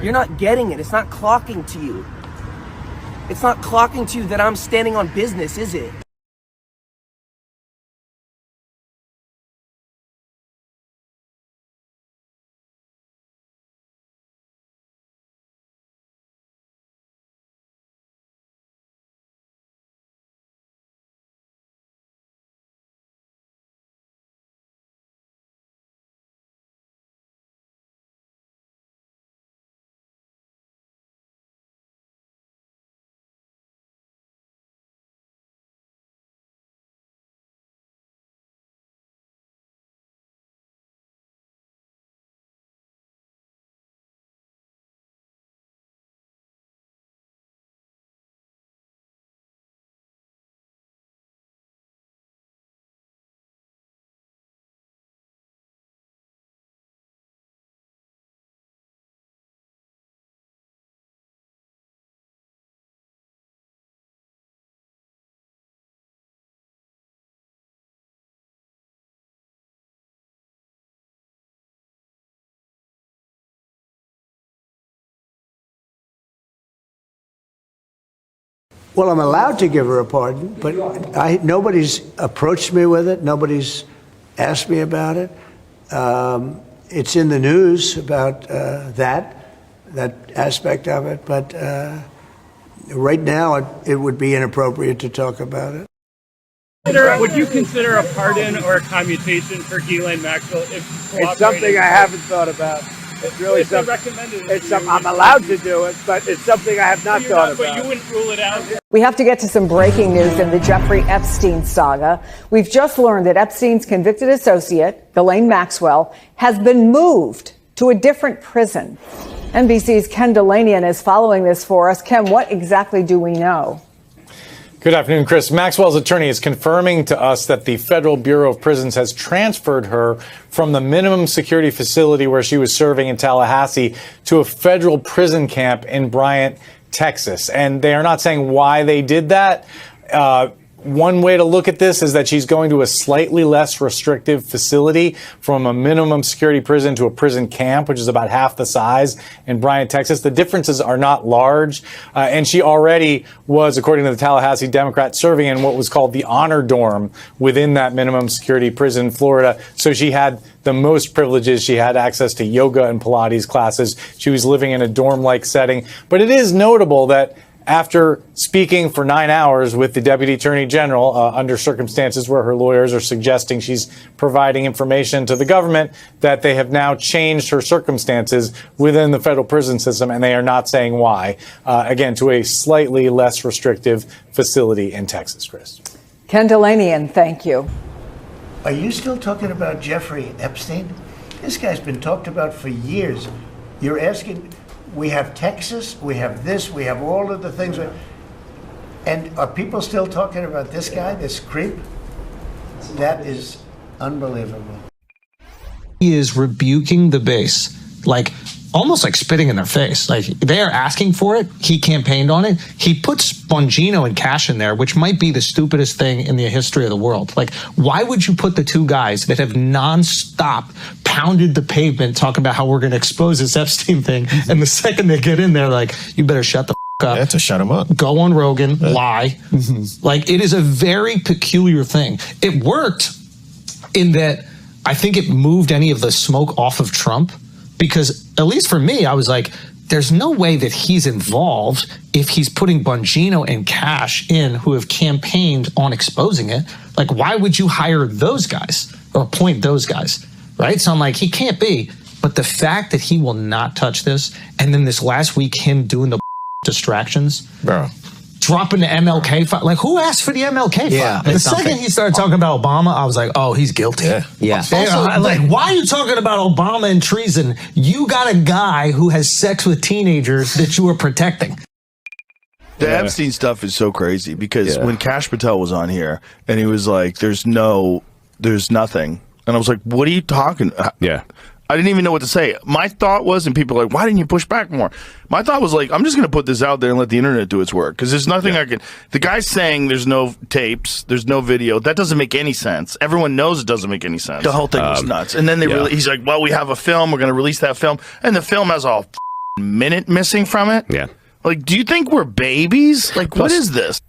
You're not getting it. It's not clocking to you. It's not clocking to you that I'm standing on business, is it? Well, I'm allowed to give her a pardon, but nobody's approached me with it. Nobody's asked me about it. It's in the news about that aspect of it, but right now it would be inappropriate to talk about it. Would you consider a pardon or a commutation for Ghislaine Maxwell? It's something I haven't thought about. It's really something. I'm allowed to do it, but it's something I have not thought about. But you wouldn't rule it out. We have to get to some breaking news in the Jeffrey Epstein saga. We've just learned that Epstein's convicted associate, Ghislaine Maxwell, has been moved to a different prison. NBC's Ken Delanian is following this for us. Ken, what exactly do we know? Good afternoon, Chris. Maxwell's attorney is confirming to us that the Federal Bureau of Prisons has transferred her from the minimum security facility where she was serving in Tallahassee to a federal prison camp in Bryant, Texas. And they are not saying why they did that. One way to look at this is that she's going to a slightly less restrictive facility from a minimum security prison to a prison camp, which is about half the size in Bryant, Texas. The differences are not large. And she already was, according to the Tallahassee Democrat, serving in what was called the honor dorm within that minimum security prison in Florida. So she had the most privileges. She had access to yoga and Pilates classes. She was living in a dorm-like setting. But it is notable that after speaking for 9 hours with the Deputy Attorney General under circumstances where her lawyers are suggesting she's providing information to the government, that they have now changed her circumstances within the federal prison system, and they are not saying why, again, to a slightly less restrictive facility in Texas, Chris. Ken Delanian, thank you. Are you still talking about Jeffrey Epstein? This guy's been talked about for years. You're asking... We have Texas, we have this, we have all of the things. And are people still talking about this guy, this creep? That is unbelievable. He is rebuking the base, like almost like spitting in their face. Like they are asking for it. He campaigned on it. He puts Bongino and Cash in there, which might be the stupidest thing in the history of the world. Like, why would you put the two guys that have nonstop pounded the pavement talking about how we're going to expose this Epstein thing, and the second they get in there, like, you better shut the up. Yeah, to shut him up. Go on Rogan, lie. Like, it is a very peculiar thing. It worked in that I think it moved any of the smoke off of Trump, because at least for me, I was like, there's no way that he's involved if he's putting Bongino and Cash in who have campaigned on exposing it. Like, why would you hire those guys or appoint those guys, right? So I'm like, he can't be. But the fact that he will not touch this, and then this last week, him doing the distractions, bro, dropping the MLK file. Like, who asked for the MLK file? The second he started talking about Obama, I was like, oh, he's guilty. Yeah. Also, like, why are you talking about Obama and treason? You got a guy who has sex with teenagers that you are protecting. The Epstein stuff is so crazy because when Kash Patel was on here and he was like, there's nothing. And I was like, what are you talking? Yeah. I didn't even know what to say. My thought was, and people are like, why didn't you push back more? My thought was like, I'm just going to put this out there and let the internet do its work. Because there's nothing I can... The guy's saying there's no tapes, there's no video. That doesn't make any sense. Everyone knows it doesn't make any sense. The whole thing was nuts. And then he's like, well, we have a film. We're going to release that film. And the film has all minute missing from it. Yeah. Like, do you think we're babies? Like, what is this?